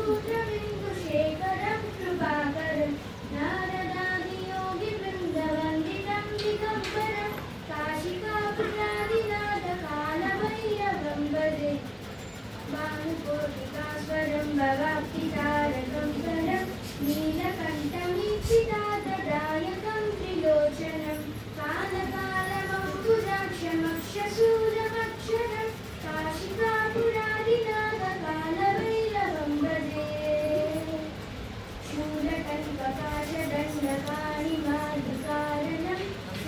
शूद्रबिन्दुशेखरं कृपाकरं नारदादियोगिवृन्दवन्दितं दिगम्बरं काशिकापुरादिनाथकालभैरवं भजे भानुकोटिकास्वरं भवाब्धितारकं करं नीलकण्ठमीक्षितातदायकं त्रिलोचनं कालकालमम्बुजाक्षमक्षसूरमक्षरं काशिकापुरादिनाथकालभैरवं भजे शूलकल्पकाशदण्डकाणिमादिकारणं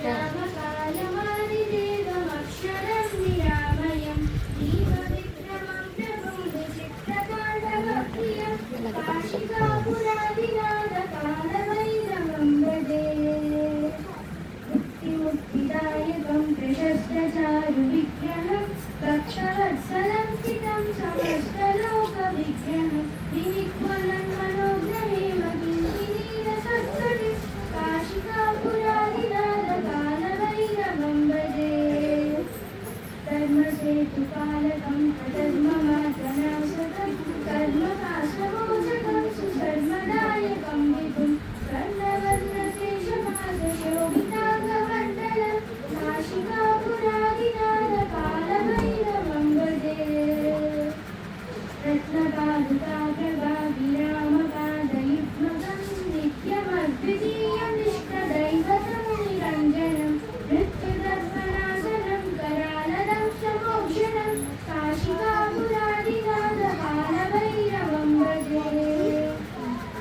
रामकालमादिदेवमक्षरं निरामयं दीपविक्रमं प्रभुं विचित्रताण्डवप्रियं काशिकापुरादिनाथकालभैरवं भजे मुक्तिदायकं प्रशस्तचारुविग्रहं कक्षवत्सलं स्थितं समस्तलोकविग्रहं विनिक्वलं मनोग्रहेमकिङ्किणीरसत्कटिं काशिकापुरादिनाथकालभैरवं भजे धर्मसेतुपालकं अधर्ममार्गनाशकं कर्मकाशमोचकं सुधर्मदायकं विभुं कर्णवर्णकेशपाशशोभिताङ्गमण्डलं काशिकापुरादिनाथकालभैरवं भजे रत्नपादुकाप्रभाविरामपादयुग्मकं नित्यमद्वितीयं निष्प्रदैवतं निरञ्जनं मृत्युदर्पणासनं करालदं समोक्षणं काशिकापुरादिनाथकालभैरवं भजे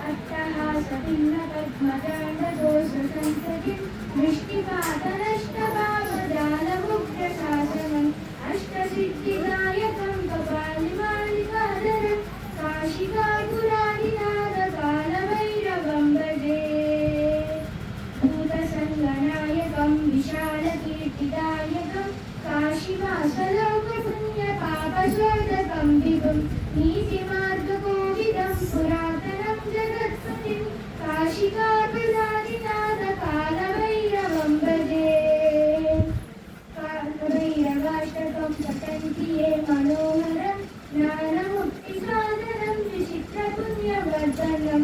अट्टहासपिण्डपद्मकाण्डदोषसन्ततिं दृष्टिपातनष्टभावजालमुग्धशासनम् अष्टसिद्धिदायकं कपालिमालिकाधरं काशिकापुरादिनाथकालभैरवं भजे भूतसङ्गनायकं विशालकीर्तिदायकं काशीवासलोकपुण्यपापस्वर्धकं विभुं नीतिमार्गकोविदं पुरातनं जगत्पतिं काशिकापुरादिनाथकालभैरवं भजे कालभैरवाष्टकं पठन्ति ये मनोहरं ज्ञानमुक्तिसाधनं विचित्रपुण्यवर्धनं